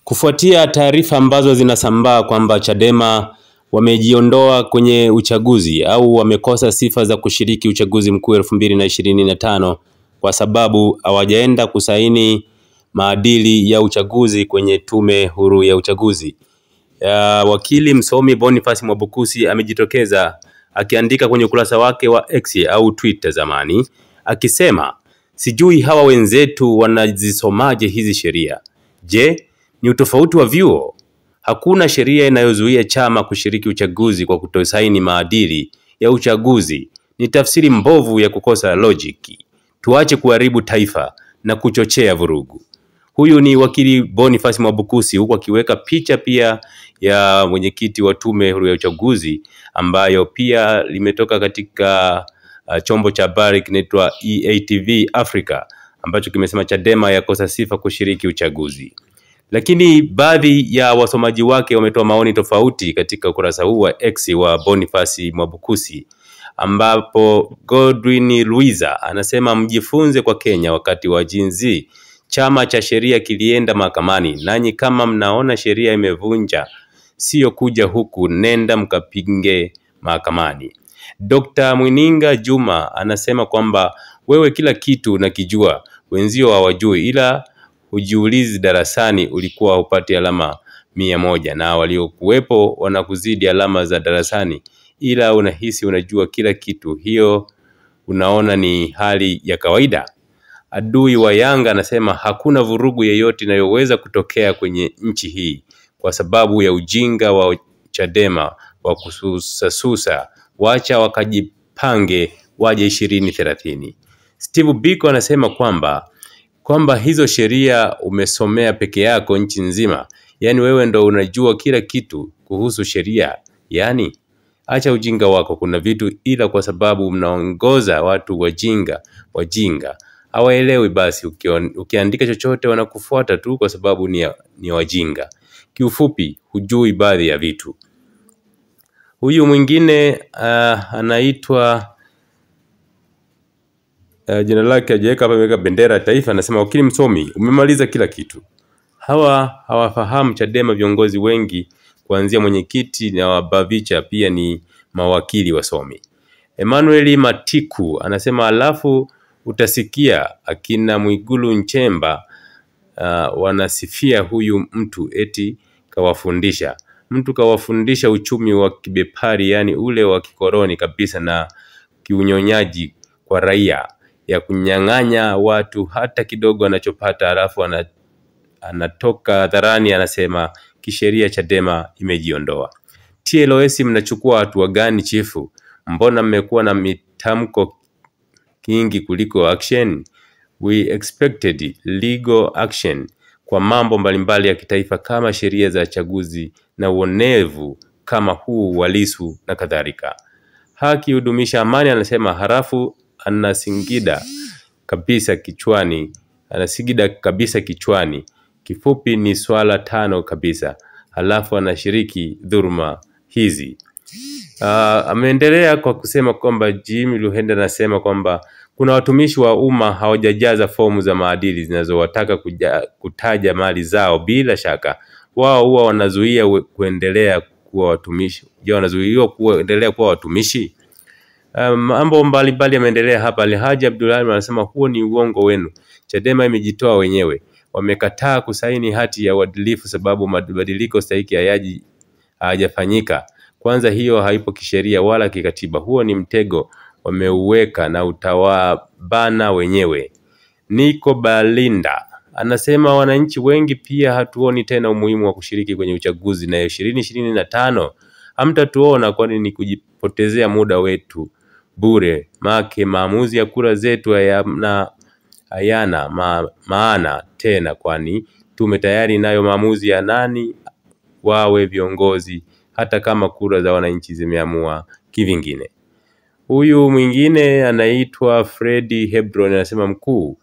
Kufuatia taarifa ambazo zinasambaa kwamba Chadema wamejiondoa kwenye uchaguzi au wamekosa sifa za kushiriki uchaguzi mkuu 2025 kwa sababu hawajaenda kusaini maadili ya uchaguzi kwenye tume huru ya uchaguzi. Wakili msomi Boniface Mwabukusi amejitokeza akiandika kwenye ukurasa wake wa X au Twitter zamani akisema, sijui hawa wenzetu wanazisomaje hizi sheria. Je, ni utofauti wa vyuo? Hakuna sheria inayozuia chama kushiriki uchaguzi kwa kutosaini maadili ya uchaguzi. Ni tafsiri mbovu ya kukosa lojiki. Tuache kuharibu taifa na kuchochea vurugu. Huyu ni wakili Boniface Mwabukusi, huku akiweka picha pia ya mwenyekiti wa tume huru ya uchaguzi ambayo pia limetoka katika chombo cha habari kinaitwa EATV Africa ambacho kimesema Chadema yakosa sifa kushiriki uchaguzi. Lakini baadhi ya wasomaji wake wametoa maoni tofauti katika ukurasa huu wa X wa Boniface Mwabukusi, ambapo Godwin Luiza anasema, mjifunze kwa Kenya wakati wa jinzi chama cha sheria kilienda mahakamani, nanyi kama mnaona sheria imevunja sio kuja huku, nenda mkapinge mahakamani. Dr. Mwininga Juma anasema kwamba wewe kila kitu unakijua, wenzio hawajui, ila ujiulizi darasani ulikuwa upati alama 100 na waliokuwepo wanakuzidi alama za darasani, ila unahisi unajua kila kitu. Hiyo unaona ni hali ya kawaida. Adui wa Yanga anasema hakuna vurugu yeyote inayoweza kutokea kwenye nchi hii kwa sababu ya ujinga wa Chadema wa kususasusa, wacha wakajipange waje 2030. Steve Biko anasema kwamba hizo sheria umesomea peke yako nchi nzima, yani wewe ndo unajua kila kitu kuhusu sheria. Yani acha ujinga wako, kuna vitu ila kwa sababu mnaongoza watu wajinga hawaelewi, basi ukiandika chochote wanakufuata tu kwa sababu ni wajinga. Kiufupi hujui baadhi ya vitu. Huyu mwingine anaitwa jina lake hajaweka hapa, ameweka bendera ya taifa, anasema wakili msomi umemaliza kila kitu. Hawafahamu Chadema viongozi wengi kuanzia mwenyekiti na wabavicha pia ni mawakili wasomi. Emmanuel Matiku anasema alafu utasikia akina Mwigulu Nchemba wanasifia huyu mtu eti kawafundisha. Mtu kawafundisha uchumi wa kibepari, yani ule wa kikoroni kabisa, na kiunyonyaji kwa raia, ya kunyang'anya watu hata kidogo anachopata, alafu anatoka hadharani anasema kisheria Chadema imejiondoa. TLS mnachukua hatua gani chifu? Mbona mmekuwa na mitamko kingi kuliko action? We expected legal action kwa mambo mbalimbali ya kitaifa kama sheria za chaguzi na uonevu kama huu wa Lissu na kadhalika. Haki hudumisha amani anasema, harafu anasigida kabisa kichwani. Kifupi ni swala 5 kabisa, halafu anashiriki dhuruma hizi. Ameendelea kwa kusema kwamba Jimmy Luhende anasema kwamba kuna watumishi wa umma hawajajaza fomu za maadili zinazowataka kutaja mali zao. Bila shaka wao huwa wanazuia kuendelea kuwa watumishi. Je, wanazuiwa kuendelea kuwa watumishi? Mambo mbalimbali yameendelea hapa. Alhaji Abdullahi anasema huo ni uongo wenu. Chadema imejitoa wenyewe. Wamekataa kusaini hati ya uadilifu sababu mabadiliko stahiki hayajafanyika. Kwanza hiyo haipo kisheria wala kikatiba. Huo ni mtego wameuweka na utawabana wenyewe. Niko Balinda anasema wananchi wengi pia hatuoni tena umuhimu wa kushiriki kwenye uchaguzi na 2025 hamtatuona, kwani ni kujipotezea muda wetu bure. Maamuzi ya kura zetu hayana maana tena, kwani tume tayari nayo maamuzi ya nani wawe viongozi, hata kama kura za wananchi zimeamua kivingine. Huyu mwingine anaitwa Freddy Hebron anasema mkuu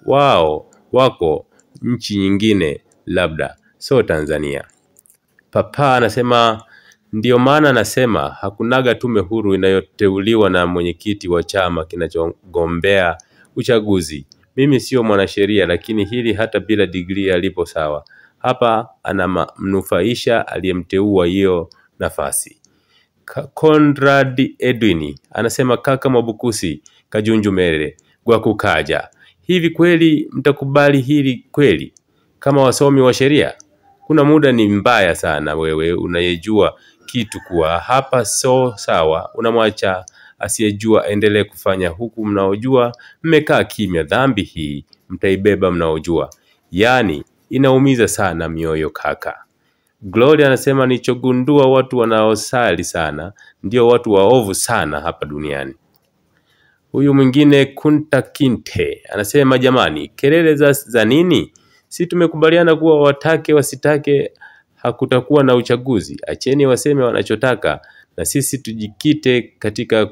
wao wako nchi nyingine labda, so Tanzania. Papa anasema ndio maana anasema hakunaga tume huru inayoteuliwa na mwenyekiti wa chama kinachogombea uchaguzi. Mimi sio mwanasheria, lakini hili hata bila degree alipo sawa. Hapa anamnufaisha aliyemteua hiyo nafasi. Conrad Edwin anasema kaka Mwabukusi Kajunju Mere gwa kukaja. Hivi kweli mtakubali hili kweli kama wasomi wa sheria? Kuna muda ni mbaya sana wewe unayejua kitu kuwa hapa so sawa, unamwacha asiyejua endelee kufanya, huku mnaojua mmekaa kimya. Dhambi hii mtaibeba mnaojua. Yani inaumiza sana mioyo kaka. Gloria anasema nichogundua watu wanaosali sana ndio watu waovu sana hapa duniani. Huyu mwingine Kunta Kinte anasema jamani, kelele za nini? Si tumekubaliana kuwa watake wasitake hakutakuwa na uchaguzi. Acheni waseme wanachotaka na sisi tujikite katika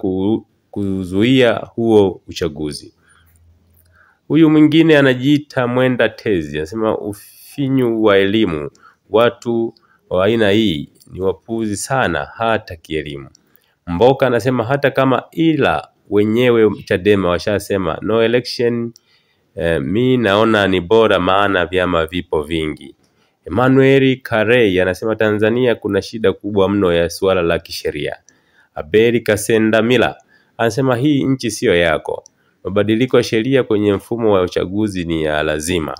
kuzuia huo uchaguzi. Huyu mwingine anajiita Mwenda Tezi anasema ufinyu wa elimu, watu wa aina hii ni wapuzi sana hata kielimu. Mboka anasema hata kama ila wenyewe Chadema washasema no election, mi naona ni bora maana vyama vipo vingi. Emmanuel Karei anasema Tanzania kuna shida kubwa mno ya suala la kisheria. Abeli Kasenda Mila anasema hii nchi sio yako. Mabadiliko ya sheria kwenye mfumo wa uchaguzi ni ya lazima.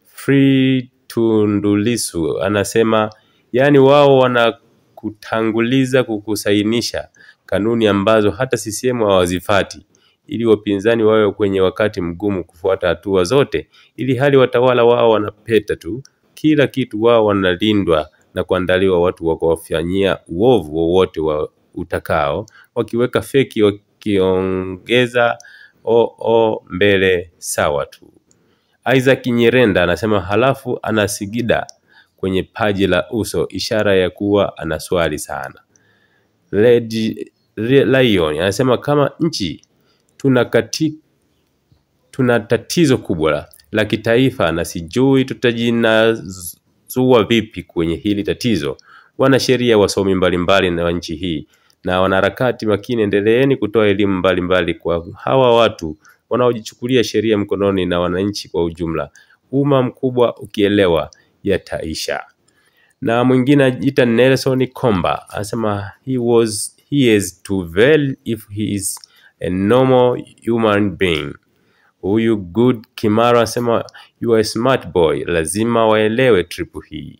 Free Tundulisu anasema yani wao wanakutanguliza kukusainisha kanuni ambazo hata CCM hawazifati, ili wapinzani wawe kwenye wakati mgumu kufuata hatua zote, ili hali watawala wao wanapeta tu kila kitu, wao wanalindwa na kuandaliwa watu wa kuwafanyia uovu wowote wa utakao, wakiweka feki wakiongeza mbele sawa tu. Isaac Nyerenda anasema halafu anasigida kwenye paji la uso, ishara ya kuwa anaswali sana. Lion anasema kama nchi tuna tatizo kubwa la kitaifa na sijui tutajinazua vipi kwenye hili tatizo. Wanasheria, wasomi mbalimbali na nchi hii na wanaharakati makini, endeleeni kutoa elimu mbalimbali kwa hawa watu wanaojichukulia sheria mkononi na wananchi kwa ujumla. Umma mkubwa ukielewa yataisha. Na mwingine anajiita Nelson Komba anasema he is too well if he is a normal human being. Huyu Good Kimara anasema you are a smart boy, lazima waelewe trip hii.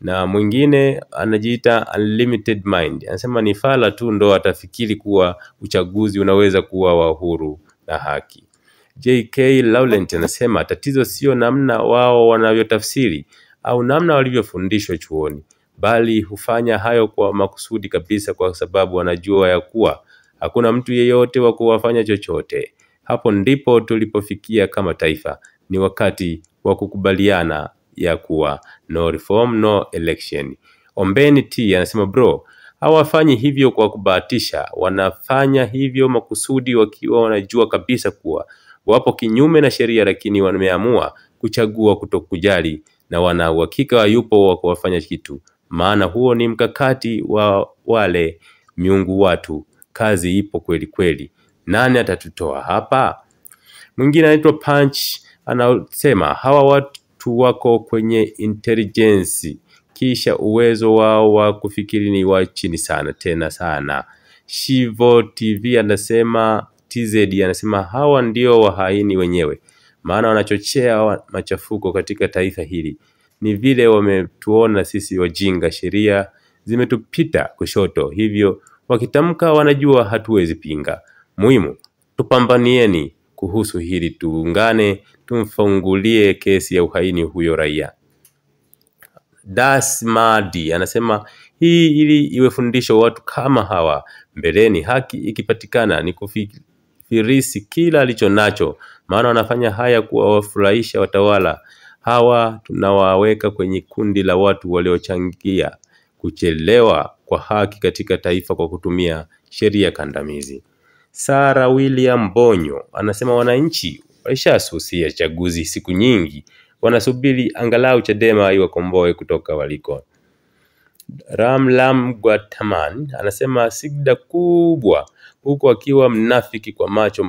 Na mwingine anajiita Unlimited Mind anasema ni fala tu ndo atafikiri kuwa uchaguzi unaweza kuwa wa huru na haki. JK Laurent anasema tatizo sio namna wao wanavyotafsiri au namna walivyofundishwa chuoni, bali hufanya hayo kwa makusudi kabisa, kwa sababu wanajua ya kuwa hakuna mtu yeyote wa kuwafanya chochote. Hapo ndipo tulipofikia kama taifa. Ni wakati wa kukubaliana ya kuwa no reform no election. Ombeni T anasema bro, hawafanyi hivyo kwa kubahatisha, wanafanya hivyo makusudi wakiwa wanajua kabisa kuwa wapo kinyume na sheria, lakini wameamua kuchagua kutokujali na wana uhakika yupo wa kuwafanya kitu, maana huo ni mkakati wa wale miungu watu. Kazi ipo kweli kweli, nani atatutoa hapa? Mwingine anaitwa Punch anasema hawa watu wako kwenye intelligence, kisha uwezo wao wa kufikiri ni wa chini sana, tena sana. Shivo TV anasema TZ anasema hawa ndio wahaini wenyewe, maana wanachochea machafuko katika taifa hili. Ni vile wametuona sisi wajinga, sheria zimetupita kushoto, hivyo wakitamka wanajua hatuwezi pinga. Muhimu tupambanieni kuhusu hili, tuungane, tumfungulie kesi ya uhaini huyo raia. Dasmadi anasema hii ili iwe fundisho watu kama hawa mbeleni, haki ikipatikana ni kufirisi kila alichonacho, maana wanafanya haya kuwafurahisha watawala. Hawa tunawaweka kwenye kundi la watu waliochangia kuchelewa kwa haki katika taifa kwa kutumia sheria kandamizi. Sara William Bonyo anasema wananchi walishasusia chaguzi siku nyingi, wanasubiri angalau Chadema iwakomboe kutoka waliko. Ramlam Guataman anasema sigda kubwa huku akiwa mnafiki kwa macho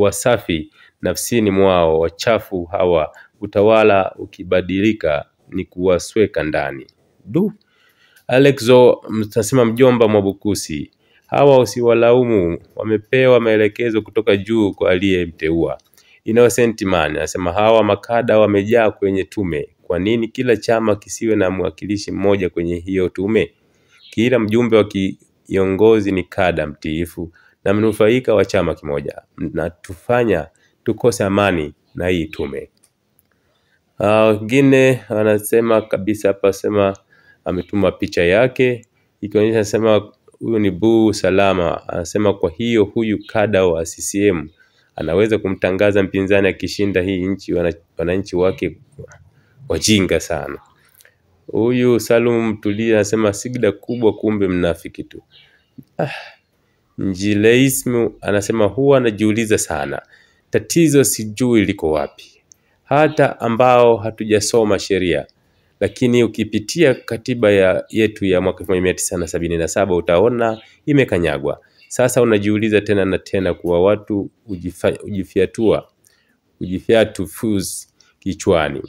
wasafi nafsini mwao, wachafu hawa, utawala ukibadilika ni kuwasweka ndani. Alexo mtasema mjomba Mwabukusi, hawa usiwalaumu, wamepewa maelekezo kutoka juu kwa aliyemteua. Innocent Man anasema hawa makada wamejaa kwenye tume, kwa nini kila chama kisiwe na mwakilishi mmoja kwenye hiyo tume? Kila mjumbe wa kiongozi ni kada mtiifu na mnufaika wa chama kimoja, na tufanya tukose amani na hii tume. Wengine anasema kabisa hapa, sema ametuma picha yake ikionyesha, sema huyu ni Buu Salama. Anasema kwa hiyo huyu kada wa CCM anaweza kumtangaza mpinzani akishinda hii nchi, wananchi wake wajinga sana. Huyu Salum Tulia anasema sigda kubwa kumbe mnafiki tu. Njileismu anasema huwa anajiuliza sana, tatizo sijui liko wapi. Hata ambao hatujasoma sheria, lakini ukipitia katiba yetu ya mwaka 1977 utaona imekanyagwa. Sasa unajiuliza tena na tena kuwa watu ujifiatu fuz kichwani.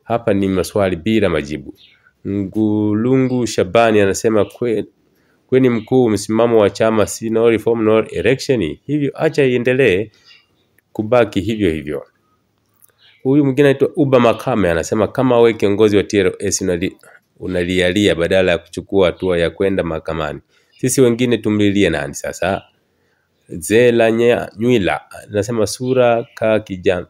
Hapa ni maswali bila majibu. Ngulungu Shabani anasema kweni mkuu, msimamo wa chama si no reform no election, hivyo acha iendelee kubaki hivyo hivyo. Huyu mwingine anaitwa Uba Makame anasema kama wewe kiongozi wa TLS unalialia badala ya kuchukua hatua ya kwenda mahakamani, sisi wengine tumlilie nani sasa? Zela Nywila anasema sura ka kijana.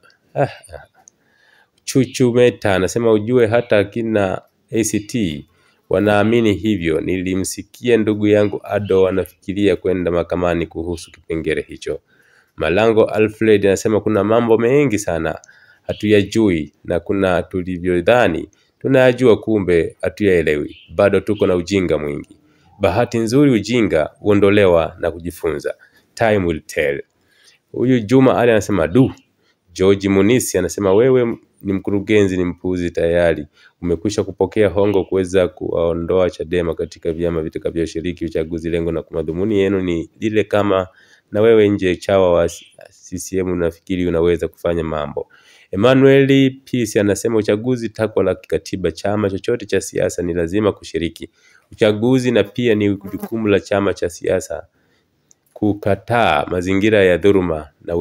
Chuchu Meta anasema ujue hata kina ACT wanaamini hivyo. Nilimsikia ndugu yangu Ado anafikiria kwenda mahakamani kuhusu kipengele hicho. Malango Alfred anasema kuna mambo mengi sana hatuyajui, na kuna tulivyodhani tunayajua kumbe hatuyaelewi. Bado tuko na ujinga mwingi. Bahati nzuri ujinga uondolewa na kujifunza. Time will tell. Huyu Juma Ali anasema George Munisi anasema wewe ni mkurugenzi, ni mpuzi tayari. Umekwisha kupokea hongo kuweza kuondoa Chadema katika vyama vitakavyoshiriki uchaguzi. Lengo na madhumuni yenu ni lile kama na wewe nje chawa wa CCM unafikiri unaweza kufanya mambo. Emmanuel Peace anasema uchaguzi takwa la kikatiba, chama chochote cha siasa ni lazima kushiriki uchaguzi, na pia ni jukumu la chama cha siasa kukataa mazingira ya dhuluma na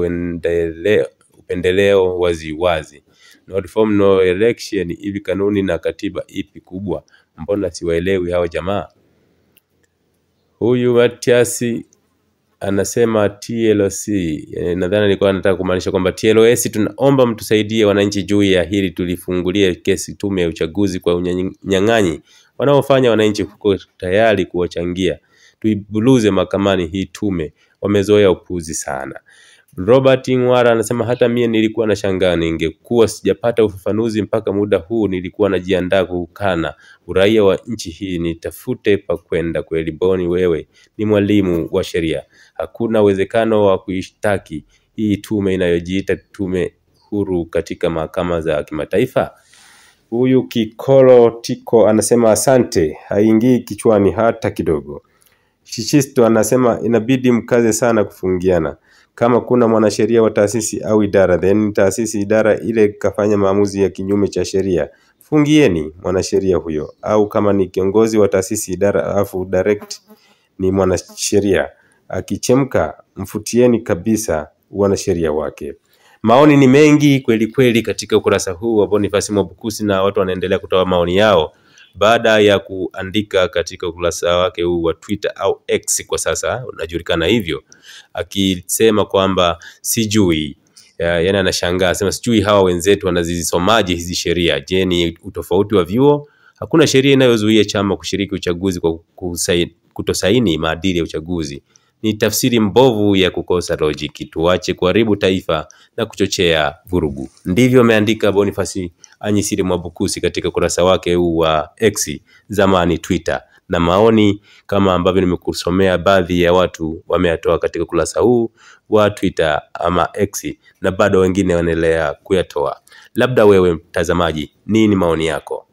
upendeleo wazi. No reform no election, hivi kanuni na katiba ipi kubwa? Mbona siwaelewi hao jamaa? Huyu Matiasi anasema TLC, nadhani nilikuwa nataka kumaanisha kwamba TLS tunaomba mtusaidie wananchi juu ya hili, tulifungulie kesi tume ya uchaguzi kwa unyang'anyi wanaofanya wananchi, huko tayari kuwachangia, tuibuluze mahakamani hii tume, wamezoea upuzi sana. Robert Ngwara anasema hata mie nilikuwa na shangaa, ningekuwa sijapata ufafanuzi mpaka muda huu, nilikuwa najiandaa kukana uraia wa nchi hii, nitafute pa kwenda kweli. Boni wewe ni mwalimu wa sheria, hakuna uwezekano wa kuishtaki hii tume inayojiita tume huru katika mahakama za kimataifa? Huyu Kikolo Tiko anasema asante, haingii kichwani hata kidogo. Shishisto anasema inabidi mkaze sana kufungiana. Kama kuna mwanasheria wa taasisi au idara, then taasisi idara ile kafanya maamuzi ya kinyume cha sheria, fungieni mwanasheria huyo. Au kama ni kiongozi wa taasisi idara afu direct ni mwanasheria, akichemka mfutieni kabisa wanasheria wake. Maoni ni mengi kweli kweli katika ukurasa huu wa Boniface Mwabukusi, na watu wanaendelea kutoa maoni yao baada ya kuandika katika ukurasa wake huu wa Twitter au X kwa sasa unajulikana hivyo, akisema kwamba sijui, yani anashangaa, sema sijui hawa wenzetu wanazisomaje hizi sheria. Je, ni utofauti wa vyuo? Hakuna sheria inayozuia chama kushiriki uchaguzi kwa kutosaini maadili ya uchaguzi. Ni tafsiri mbovu ya kukosa logic. Tuache kuharibu taifa na kuchochea vurugu. Ndivyo ameandika Boniface Anyisiri Mwabukusi katika kurasa wake huu wa X, zamani Twitter. Na maoni kama ambavyo nimekusomea baadhi ya watu wameyatoa katika kurasa huu wa Twitter ama X, na bado wengine wanaendelea kuyatoa. Labda wewe mtazamaji, nini maoni yako?